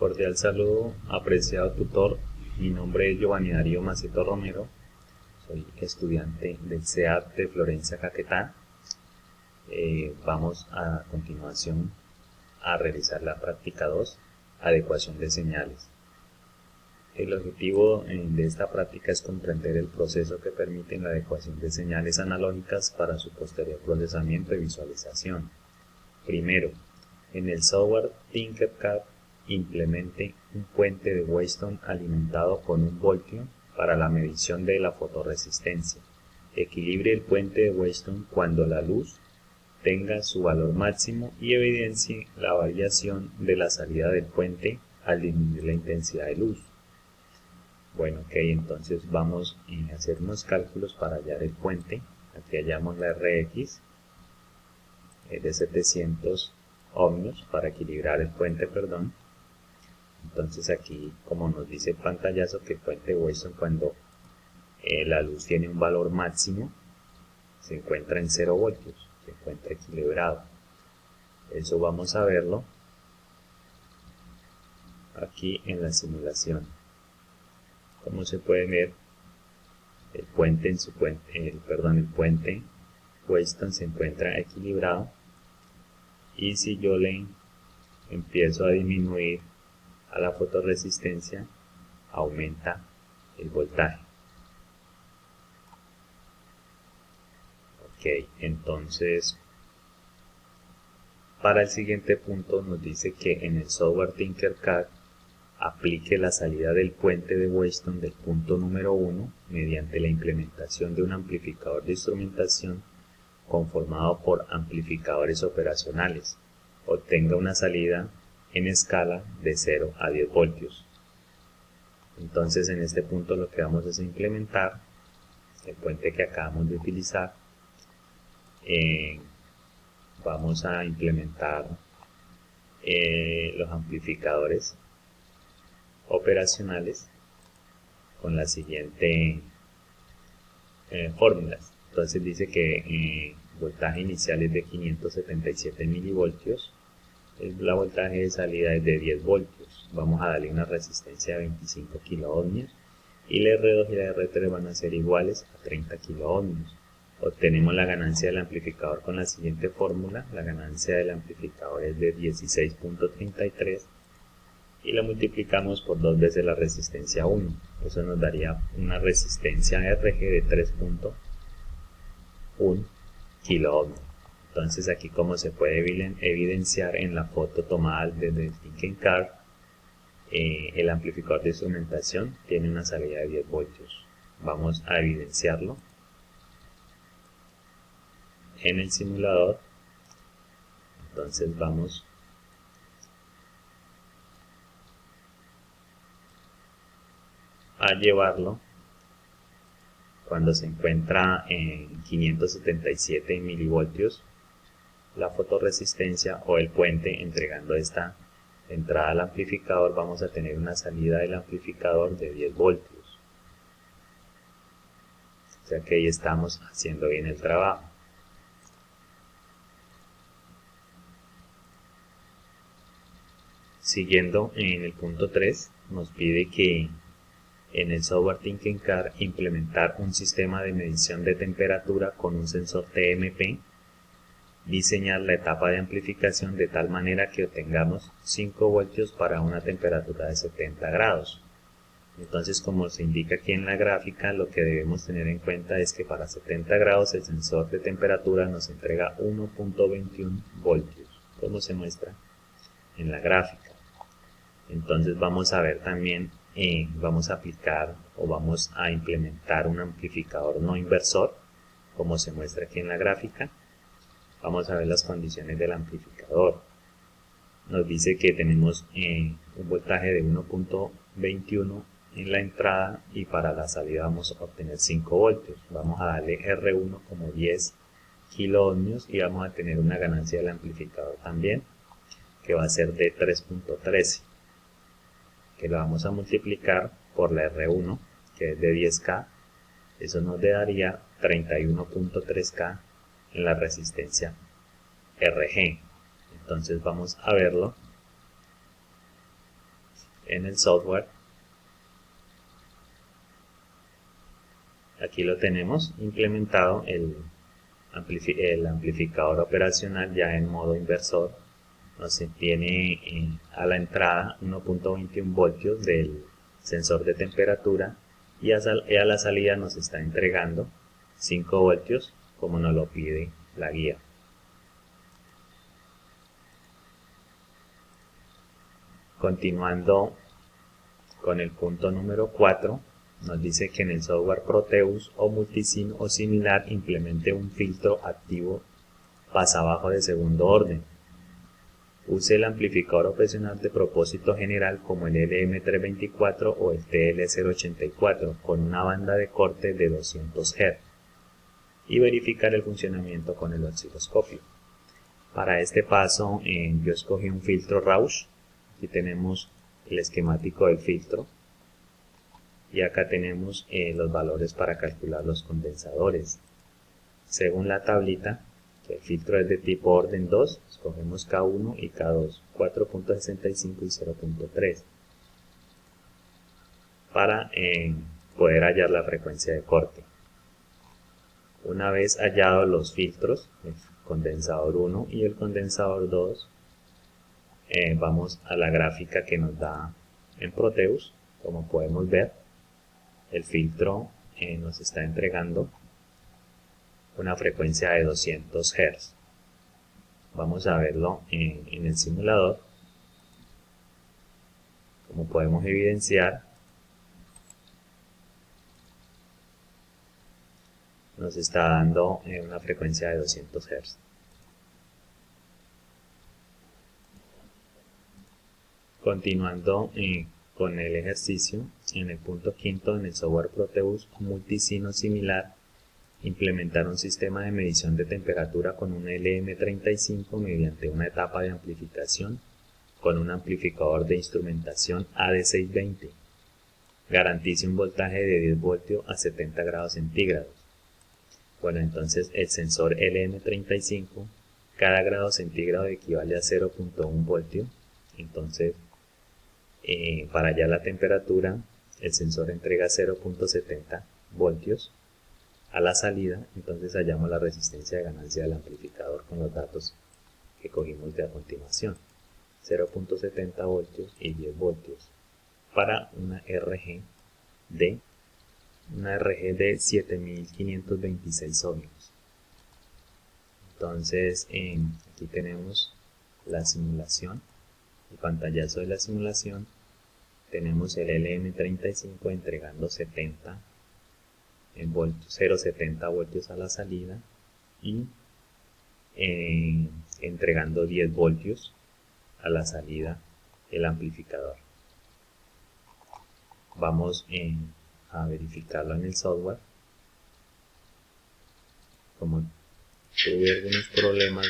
Cordial saludo, apreciado tutor. Mi nombre es Giovanni Darío Maceto Romero. Soy estudiante del CEAT de Florencia, Caquetá. Vamos a continuación a realizar la práctica 2, adecuación de señales. El objetivo de esta práctica es comprender el proceso que permite la adecuación de señales analógicas para su posterior procesamiento y visualización. Primero, en el software Tinkercad implemente un puente de Weston alimentado con un voltio para la medición de la fotorresistencia. Equilibre el puente de Weston cuando la luz tenga su valor máximo y evidencie la variación de la salida del puente al disminuir la intensidad de luz. Bueno, ok, entonces vamos a hacer unos cálculos para hallar el puente. Aquí hallamos la RX de 700 ohmios para equilibrar el puente, perdón. Entonces aquí, como nos dice el pantallazo, que el puente de Weston cuando la luz tiene un valor máximo se encuentra en 0 voltios, se encuentra equilibrado. Eso vamos a verlo aquí en la simulación. Como se puede ver, el puente el puente Weston se encuentra equilibrado, y si yo le empiezo a disminuir a la fotorresistencia, aumenta el voltaje. Ok, entonces para el siguiente punto nos dice que en el software Tinkercad aplique la salida del puente de Weston del punto número 1 mediante la implementación de un amplificador de instrumentación conformado por amplificadores operacionales. Obtenga una salida en escala de 0 a 10 voltios. Entonces en este punto lo que vamos es a implementar el puente que acabamos de utilizar. Vamos a implementar los amplificadores operacionales con la siguiente fórmulas. Entonces dice que voltaje inicial es de 577 milivoltios, la voltaje de salida es de 10 voltios. Vamos a darle una resistencia de 25 kiloohmios y la R2 y la R3 van a ser iguales a 30 kiloohmios. Obtenemos la ganancia del amplificador con la siguiente fórmula. La ganancia del amplificador es de 16.33 y la multiplicamos por 2 veces la resistencia 1. Eso nos daría una resistencia RG de 3.1 kiloohmios. Entonces aquí, como se puede evidenciar en la foto tomada desde el Tinkercad, el amplificador de instrumentación tiene una salida de 10 voltios. Vamos a evidenciarlo en el simulador. Entonces vamos a llevarlo cuando se encuentra en 577 milivoltios la fotorresistencia o el puente, entregando esta entrada al amplificador. Vamos a tener una salida del amplificador de 10 voltios. O sea que ahí estamos haciendo bien el trabajo. Siguiendo en el punto 3, nos pide que en el software Tinkercad implementar un sistema de medición de temperatura con un sensor TMP, diseñar la etapa de amplificación de tal manera que obtengamos 5 voltios para una temperatura de 70 grados. Entonces, como se indica aquí en la gráfica, lo que debemos tener en cuenta es que para 70 grados el sensor de temperatura nos entrega 1.21 voltios, como se muestra en la gráfica. Entonces vamos a ver también, vamos a aplicar o vamos a implementar un amplificador no inversor, como se muestra aquí en la gráfica. Vamos a ver las condiciones del amplificador. Nos dice que tenemos un voltaje de 1.21 en la entrada y para la salida vamos a obtener 5 voltios. Vamos a darle R1 como 10 kiloohmios y vamos a tener una ganancia del amplificador también, que va a ser de 3.13, que lo vamos a multiplicar por la R1, que es de 10K. Eso nos daría 31.3K en la resistencia RG. Entonces vamos a verlo en el software. Aquí lo tenemos implementado el amplificador operacional ya en modo inversor. Nos tiene a la entrada 1.21 voltios del sensor de temperatura y a la salida nos está entregando 5 voltios como nos lo pide la guía. Continuando con el punto número 4, nos dice que en el software Proteus o Multisim o similar implemente un filtro activo pasabajo de segundo orden. Use el amplificador operacional de propósito general como el LM324 o el TL084 con una banda de corte de 200 Hz y verificar el funcionamiento con el osciloscopio. Para este paso yo escogí un filtro Rausch. Aquí tenemos el esquemático del filtro y acá tenemos los valores para calcular los condensadores. Según la tablita, el filtro es de tipo orden 2, escogemos K1 y K2, 4.65 y 0.3 para poder hallar la frecuencia de corte. Una vez hallados los filtros, el condensador 1 y el condensador 2, vamos a la gráfica que nos da en Proteus. Como podemos ver, el filtro nos está entregando una frecuencia de 200 Hz. Vamos a verlo en el simulador. Como podemos evidenciar, nos está dando una frecuencia de 200 Hz. Continuando con el ejercicio, en el punto quinto, en el software Proteus Multisim o similar, implementar un sistema de medición de temperatura con un LM35 mediante una etapa de amplificación con un amplificador de instrumentación AD620. Garantice un voltaje de 10 voltios a 70 grados centígrados. Bueno, entonces el sensor LM35, cada grado centígrado equivale a 0.1 voltio. Entonces, para hallar la temperatura, el sensor entrega 0.70 voltios a la salida. Entonces hallamos la resistencia de ganancia del amplificador con los datos que cogimos de a continuación, 0.70 voltios y 10 voltios para una RG de 7526 ohmios. Entonces aquí tenemos la simulación, el pantallazo de la simulación. Tenemos el LM35 entregando 70 en voltios, 0.70 voltios a la salida y entregando 10 voltios a la salida el amplificador. Vamos a verificarlo en el software. Como tuve algunos problemas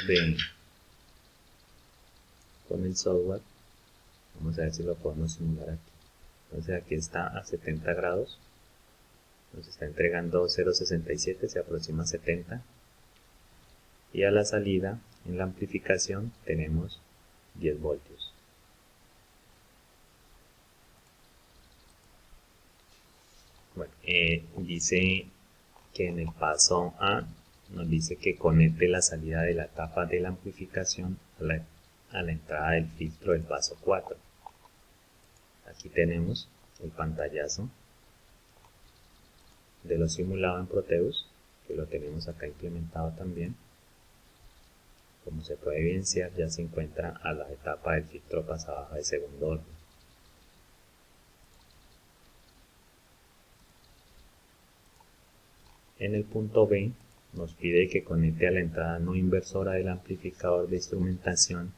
con el software, vamos a ver si lo podemos simular aquí. Entonces aquí está a 70 grados, nos está entregando 0.67, se aproxima a 70, y a la salida en la amplificación tenemos 10 voltios. Bueno, dice que en el paso A nos dice que conecte la salida de la tapa de la amplificación a la entrada del filtro del paso 4. Aquí tenemos el pantallazo de lo simulado en Proteus, que lo tenemos acá implementado también. Como se puede evidenciar, ya se encuentra a la etapa del filtro pasabajo de segundo orden. En el punto B nos pide que conecte a la entrada no inversora del amplificador de instrumentación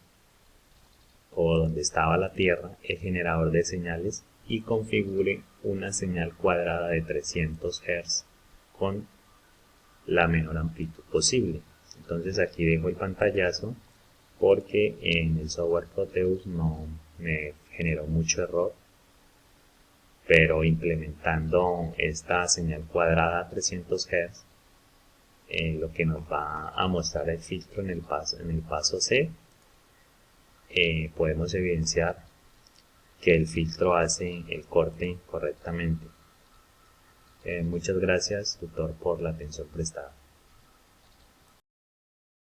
o donde estaba la tierra el generador de señales y configure una señal cuadrada de 300 Hz con la menor amplitud posible. Entonces aquí dejo el pantallazo porque en el software Proteus no me generó mucho error, pero implementando esta señal cuadrada a 300 Hz, lo que nos va a mostrar el filtro en el paso C, podemos evidenciar que el filtro hace el corte correctamente. Muchas gracias, tutor, por la atención prestada.